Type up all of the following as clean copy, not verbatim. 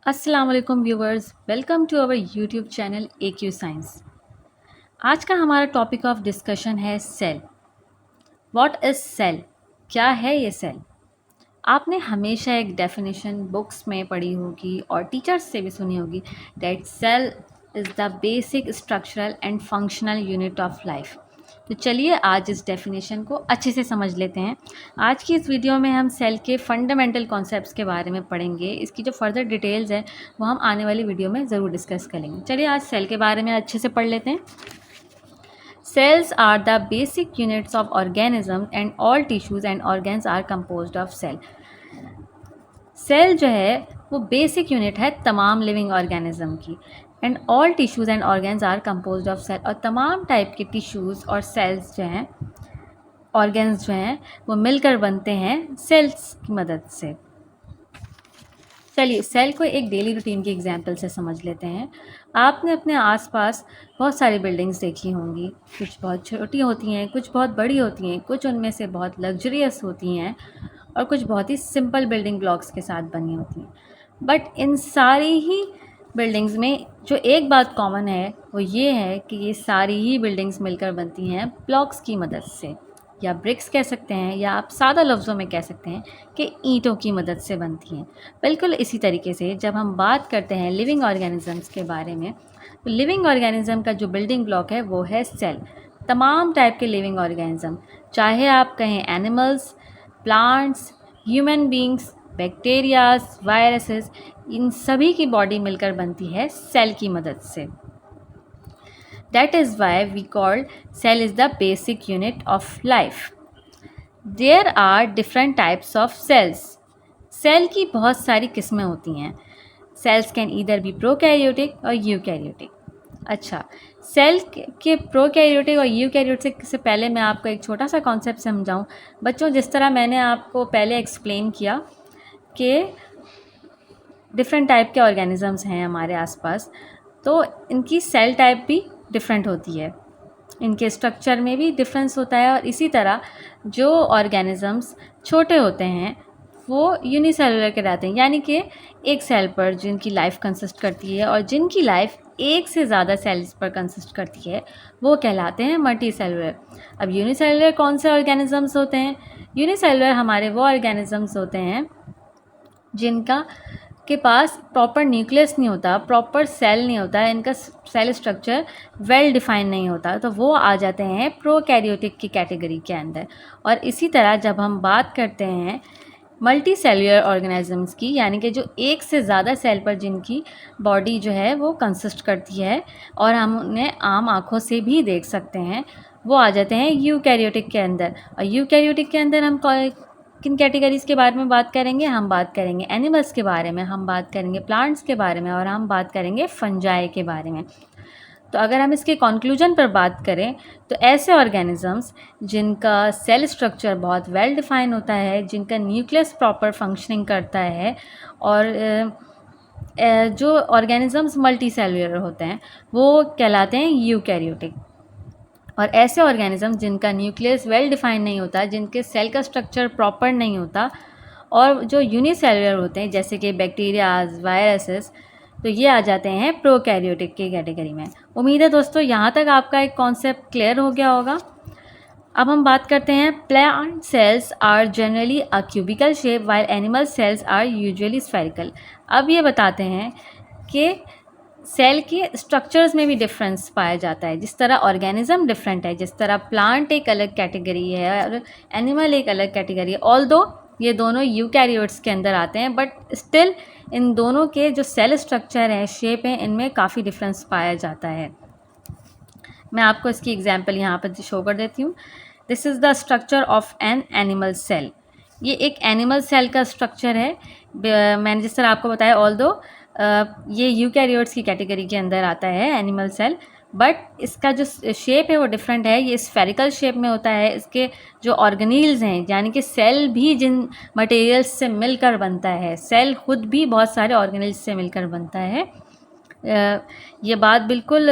अस्सलाम वालेकुम viewers, welcome to our YouTube channel AQ साइंस। आज का हमारा टॉपिक ऑफ डिस्कशन है सेल। What is cell? क्या है ये सेल? आपने हमेशा एक डेफिनेशन बुक्स में पढ़ी होगी और टीचर्स से भी सुनी होगी that cell is the basic structural and functional unit of life. तो चलिए आज इस डेफिनेशन को अच्छे से समझ लेते हैं। आज की इस वीडियो में हम सेल के फंडामेंटल कॉन्सेप्ट्स के बारे में पढ़ेंगे। इसकी जो फर्दर डिटेल्स है वो हम आने वाली वीडियो में ज़रूर डिस्कस करेंगे। चलिए आज सेल के बारे में अच्छे से पढ़ लेते हैं। Cells are the basic units of organism and all tissues and organs are composed of cell. Cell जो है वो बेसिक यूनिट है तमाम लिविंग ऑर्गेनिज्म की। And all tissues and organs are composed of cell, और तमाम टाइप के tissues और सेल्स जो हैं, ऑर्गेन्स जो हैं, वो मिलकर बनते हैं सेल्स की मदद से। चलिए सेल को एक डेली रूटीन की एग्जांपल से समझ लेते हैं। आपने अपने आसपास बहुत सारी बिल्डिंग्स देखी होंगी। कुछ बहुत छोटी होती हैं, कुछ बहुत बड़ी होती हैं, कुछ उनमें से बहुत लग्जरियस होती हैं और कुछ बहुत ही सिंपल बिल्डिंग ब्लॉक्स के साथ बनी होती हैं। बट इन सारी ही बिल्डिंग्स में जो एक बात कॉमन है वो ये है कि ये सारी ही बिल्डिंग्स मिलकर बनती हैं ब्लॉक्स की मदद से, या ब्रिक्स कह सकते हैं, या आप सादा लफ्ज़ों में कह सकते हैं कि ईंटों की मदद से बनती हैं। बिल्कुल इसी तरीके से जब हम बात करते हैं लिविंग ऑर्गेनिजम्स के बारे में, तो लिविंग ऑर्गेनिज्म का जो बिल्डिंग ब्लॉक है वो है सेल। तमाम टाइप के लिविंग ऑर्गेनिज्म, चाहे आप कहें animals, plants, human beings, bacterias, viruses, इन सभी की बॉडी मिलकर बनती है सेल की मदद से। That is why we call cell is the basic unit of life. There are different types of cells. Cell की बहुत सारी किस्में होती हैं। Cells can either be prokaryotic और यूकैरियोटिक। अच्छा, सेल के प्रोकैरियोटिक और यूकैरियोटिक से पहले मैं आपको एक छोटा सा कॉन्सेप्ट समझाऊं। बच्चों, जिस तरह मैंने आपको पहले एक्सप्लेन किया कि डिफरेंट टाइप के ऑर्गेनिजम्स हैं हमारे आसपास, तो इनकी सेल टाइप भी डिफरेंट होती है, इनके स्ट्रक्चर में भी डिफरेंस होता है। और इसी तरह जो ऑर्गेनिजम्स छोटे होते हैं वो यूनिसेलुलर कहलाते हैं, यानी कि एक सेल पर जिनकी लाइफ कंसिस्ट करती है, और जिनकी लाइफ एक से ज़्यादा सेल्स पर कंसिस्ट करती है वो कहलाते हैं मल्टी सेलुलर। अब यूनिसेलुलर कौन से ऑर्गेनिजम्स होते हैं? यूनिसेलुलर हमारे वो ऑर्गेनिजम्स होते हैं जिनका के पास प्रॉपर न्यूक्लियस नहीं होता, प्रॉपर सेल नहीं होता, इनका सेल स्ट्रक्चर वेल डिफाइन नहीं होता, तो वो आ जाते हैं प्रोकैरियोटिक की कैटेगरी के अंदर। और इसी तरह जब हम बात करते हैं मल्टी सेलुलर ऑर्गेनिजम्स की, यानी कि जो एक से ज़्यादा सेल पर जिनकी बॉडी जो है वो कंसिस्ट करती है और हम उन्हें आम आँखों से भी देख सकते हैं, वो आ जाते हैं यूकैरियोटिक के अंदर। और यूकैरियोटिक के अंदर हम किन कैटेगरीज़ के बारे में बात करेंगे? हम बात करेंगे एनिमल्स के बारे में, हम बात करेंगे प्लांट्स के बारे में, और हम बात करेंगे फंजाई के बारे में। तो अगर हम इसके कंक्लूजन पर बात करें तो ऐसे ऑर्गेनिजम्स जिनका सेल स्ट्रक्चर बहुत वेल डिफाइन होता है, जिनका न्यूक्लियस प्रॉपर फंक्शनिंग करता है, और जो ऑर्गेनिजम्स मल्टी सेलुलर होते हैं वो कहलाते हैं यूकैरियोटिक। और ऐसे ऑर्गेनिज्म जिनका न्यूक्लियस वेल डिफाइन नहीं होता, जिनके सेल का स्ट्रक्चर प्रॉपर नहीं होता, और जो यूनिसेलुलर होते हैं जैसे कि बैक्टीरियाज, वायरसेस, तो ये आ जाते हैं प्रोकैरियोटिक की कैटेगरी में। उम्मीद है दोस्तों यहाँ तक आपका एक कॉन्सेप्ट क्लियर हो गया होगा। अब हम बात करते हैं plant cells are generally a cubical shape while animal cells are usually spherical. अब ये बताते हैं कि सेल के स्ट्रक्चर्स में भी डिफरेंस पाया जाता है। जिस तरह ऑर्गेनिज्म डिफरेंट है, जिस तरह प्लांट एक अलग कैटेगरी है और एनिमल एक अलग कैटेगरी है, ऑल्दो ये दोनों यूकैरियोट्स के अंदर आते हैं, बट स्टिल इन दोनों के जो सेल स्ट्रक्चर है, शेप है, इनमें काफ़ी डिफरेंस पाया जाता है। मैं आपको इसकी एग्जांपल यहाँ पर शो कर देती हूँ। This is the structure of an animal cell. ये एक एनिमल सेल का स्ट्रक्चर है। मैंने जिस तरह आपको बताया, ऑल्दो ये यूकैरियोट्स की कैटेगरी के अंदर आता है एनिमल सेल, बट इसका जो शेप है वो डिफरेंट है। ये स्फेरिकल शेप में होता है। इसके जो ऑर्गेनील्स हैं, यानी कि सेल भी जिन मटेरियल्स से मिलकर बनता है, सेल खुद भी बहुत सारे ऑर्गेनील्स से मिलकर बनता है। ये बात बिल्कुल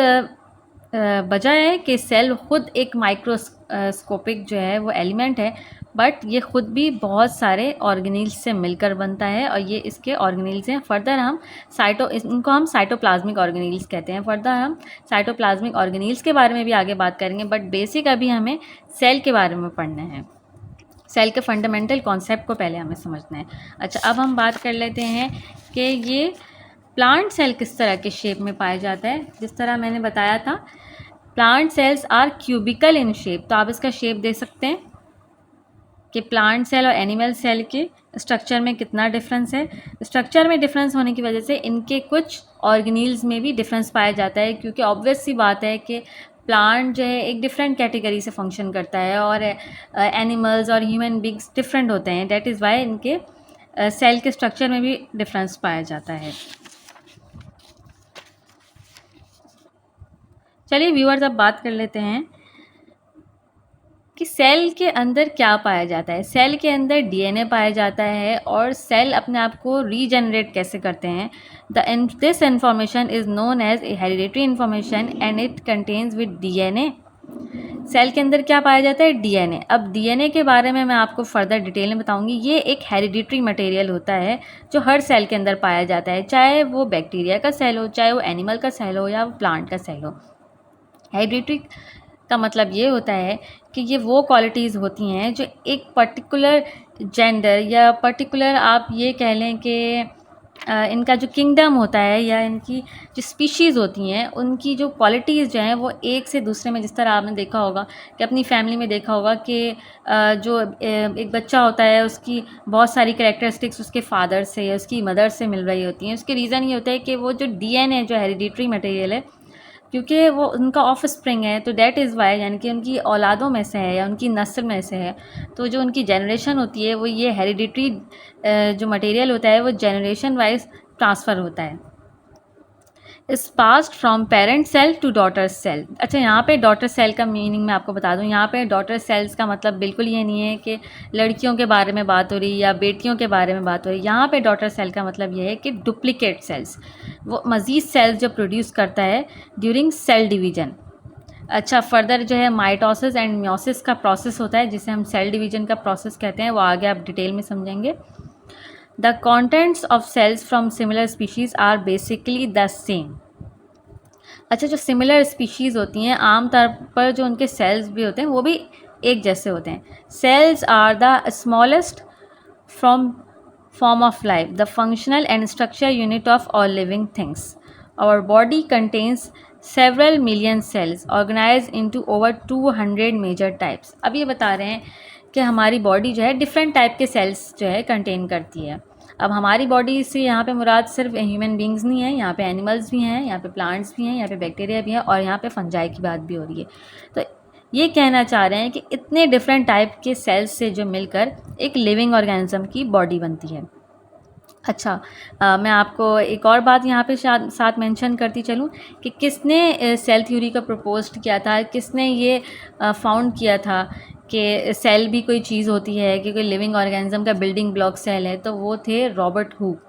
वजह है कि सेल खुद एक माइक्रोस्कोपिक जो है वो एलिमेंट है, बट ये ख़ुद भी बहुत सारे ऑर्गेनील्स से मिलकर बनता है और ये इसके ऑर्गेनील्स हैं। फर्दर हम इनको हम साइटोप्लाज्मिक ऑर्गेनील्स कहते हैं। फर्दर हम साइटोप्लाज्मिक ऑर्गेनील्स के बारे में भी आगे बात करेंगे, बट बेसिक अभी हमें सेल के बारे में पढ़ना है। सेल के फंडामेंटल कॉन्सेप्ट को पहले हमें समझना है। अच्छा, अब हम बात कर लेते हैं कि ये प्लांट सेल किस तरह के शेप में पाया जाता है। जिस तरह मैंने बताया था, plant cells are cubical in shape, तो आप इसका शेप दे सकते हैं कि प्लांट सेल और एनिमल सेल के स्ट्रक्चर में कितना डिफरेंस है। स्ट्रक्चर में डिफरेंस होने की वजह से इनके कुछ ऑर्गेनील्स में भी डिफरेंस पाया जाता है, क्योंकि ऑब्वियस सी बात है कि प्लांट जो है एक डिफरेंट कैटेगरी से फंक्शन करता है और एनिमल्स और ह्यूमन बींग्स डिफरेंट होते हैं। दैट इज़ वाई इनके सेल के स्ट्रक्चर में भी डिफरेंस पाया जाता है। चलिए व्यूअर्स, अब बात कर लेते हैं कि सेल के अंदर क्या पाया जाता है। सेल के अंदर डीएनए पाया जाता है और सेल अपने आप को रीजनरेट कैसे करते हैं। This information is known as hereditary information and it contains with DNA. Cell के अंदर क्या पाया जाता है? डीएनए। अब डीएनए के बारे में मैं आपको फर्दर डिटेल में बताऊंगी। ये एक हेरिडिटरी मटेरियल होता है जो हर सेल के अंदर पाया जाता है, चाहे वो बैक्टीरिया का सेल हो, चाहे वो एनिमल का सेल हो या वो प्लांट का सेल हो। हेरिडिटरी का मतलब ये होता है कि ये वो क्वालिटीज़ होती हैं जो एक पर्टिकुलर जेंडर या पर्टिकुलर आप ये कह लें कि इनका जो किंगडम होता है या इनकी जो स्पीशीज़ होती हैं, उनकी जो क्वालिटीज़ जो हैं वो एक से दूसरे में, जिस तरह आपने देखा होगा कि अपनी फैमिली में देखा होगा कि जो एक बच्चा होता है उसकी बहुत सारी कैरेक्टरिस्टिक्स उसके फादर से या उसकी मदर से मिल रही होती हैं। उसके रीज़न ये होता है कि वो जो डीएनए जो हेरिडिटरी मटेरियल है, क्योंकि वो उनका ऑफ स्प्रिंग है, तो दैट इज़ वाई, यानी कि उनकी औलादों में से है या उनकी नस्ल में से है, तो जो उनकी जनरेशन होती है वो ये हेरिडिटरी जो मटेरियल होता है वो जनरेशन वाइज ट्रांसफ़र होता है। Is passed from parent cell to daughter cell. अच्छा, यहाँ पे डॉटर सेल का मीनिंग मैं आपको बता दूँ। यहाँ पे डॉटर सेल्स का मतलब बिल्कुल ये नहीं है कि लड़कियों के बारे में बात हो रही या बेटियों के बारे में बात हो रही। यहाँ पे डॉटर सेल का मतलब ये है कि डुप्लीकेट सेल्स, वो मज़ीद सेल्स जो प्रोड्यूस करता है ड्यूरिंग सेल डिवीजन। अच्छा, फर्दर जो है माइटोसिस एंड मियोसिस का प्रोसेस होता है, जिसे हम सेल डिवीजन का प्रोसेस कहते हैं, वो आगे आप डिटेल में समझेंगे। The contents of cells from similar species are basically the same. अच्छा, जो सिमिलर स्पीशीज़ होती हैं, आमतौर पर जो उनके सेल्स भी होते हैं वो भी एक जैसे होते हैं। Cells are the smallest form of life, the functional and structure unit of all living things. Our body contains several million cells organized into over 200 major types. अब ये बता रहे हैं कि हमारी बॉडी जो है डिफरेंट टाइप के सेल्स जो है कंटेन करती है। अब हमारी बॉडी से यहाँ पे मुराद सिर्फ ह्यूमन बींग्स नहीं है, यहाँ पे एनिमल्स भी हैं, यहाँ पे प्लांट्स भी हैं, यहाँ पे बैक्टीरिया भी हैं और यहाँ पे फंजाई की बात भी हो रही है। तो ये कहना चाह रहे हैं कि इतने डिफरेंट टाइप के सेल्स से जो मिलकर एक लिविंग ऑर्गेनिज्म की बॉडी बनती है। अच्छा, मैं आपको एक और बात यहाँ पे साथ मेंशन करती चलूँ कि किसने सेल थ्योरी को प्रपोज्ड किया था, किसने ये फाउंड किया था कि सेल भी कोई चीज़ होती है, कि कोई लिविंग ऑर्गेनिज्म का बिल्डिंग ब्लॉक सेल है। तो वो थे रॉबर्ट हुक,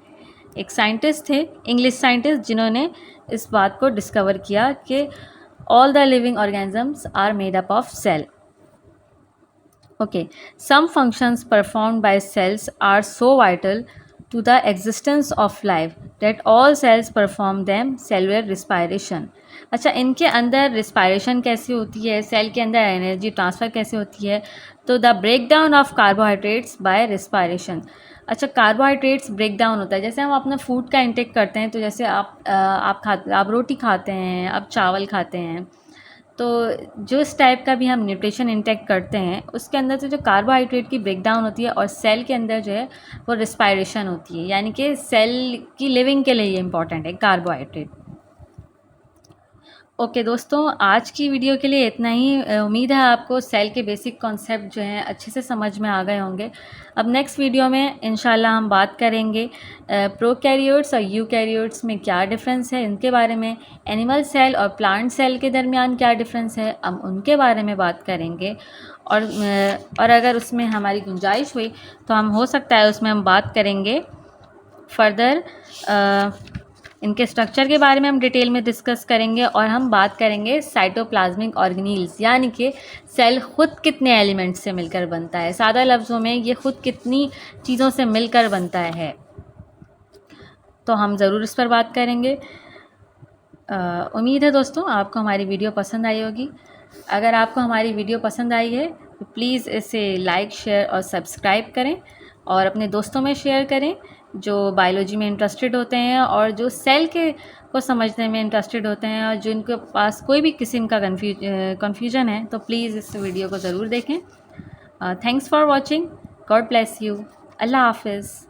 एक साइंटिस्ट थे, इंग्लिश साइंटिस्ट, जिन्होंने इस बात को डिस्कवर किया कि all the living organisms are made up of cell. Okay, some functions performed by cells are so vital to the existence of life that all cells perform them. Cellular respiration. अच्छा, इनके अंदर respiration कैसी होती है, cell के अंदर energy transfer कैसे होती है? तो the break down of carbohydrates by respiration. अच्छा, कार्बोहाइड्रेट्स ब्रेक डाउन होता है, जैसे हम अपना फूड का इंटेक करते हैं, तो जैसे आप रोटी खाते हैं, आप चावल खाते हैं, तो जो इस टाइप का भी हम न्यूट्रिशन इंटेक करते हैं, उसके अंदर से जो कार्बोहाइड्रेट की ब्रेक डाउन होती है और सेल के अंदर जो है वो रिस्पायरेशन होती है, यानी कि सेल की लिविंग के लिए ये इंपॉर्टेंट है कार्बोहाइड्रेट। ओके दोस्तों, आज की वीडियो के लिए इतना ही। उम्मीद है आपको सेल के बेसिक कॉन्सेप्ट जो हैं अच्छे से समझ में आ गए होंगे। अब नेक्स्ट वीडियो में इंशाल्लाह हम बात करेंगे प्रोकैरियोट्स और यूकैरियोट्स में क्या डिफरेंस है, इनके बारे में। एनिमल सेल और प्लांट सेल के दरमियान क्या डिफरेंस है, हम उनके बारे में बात करेंगे। और अगर उसमें हमारी गुंजाइश हुई तो हम हो सकता है उसमें हम बात करेंगे फर्दर इनके स्ट्रक्चर के बारे में हम डिटेल में डिस्कस करेंगे और हम बात करेंगे साइटोप्लाज्मिक ऑर्गेनील्स, यानी कि सेल खुद कितने एलिमेंट्स से मिलकर बनता है। सादा लफ्ज़ों में ये खुद कितनी चीज़ों से मिलकर बनता है, तो हम ज़रूर इस पर बात करेंगे। उम्मीद है दोस्तों आपको हमारी वीडियो पसंद आई होगी। अगर आपको हमारी वीडियो पसंद आई है तो प्लीज़ इसे लाइक, शेयर और सब्सक्राइब करें और अपने दोस्तों में शेयर करें जो बायोलॉजी में इंटरेस्टेड होते हैं और जो सेल के को समझने में इंटरेस्टेड होते हैं और जिनके पास कोई भी किस्म का कन्फ्यूजन है, तो प्लीज़ इस वीडियो को ज़रूर देखें। Thanks for watching. God bless you. अल्लाह हाफिज़।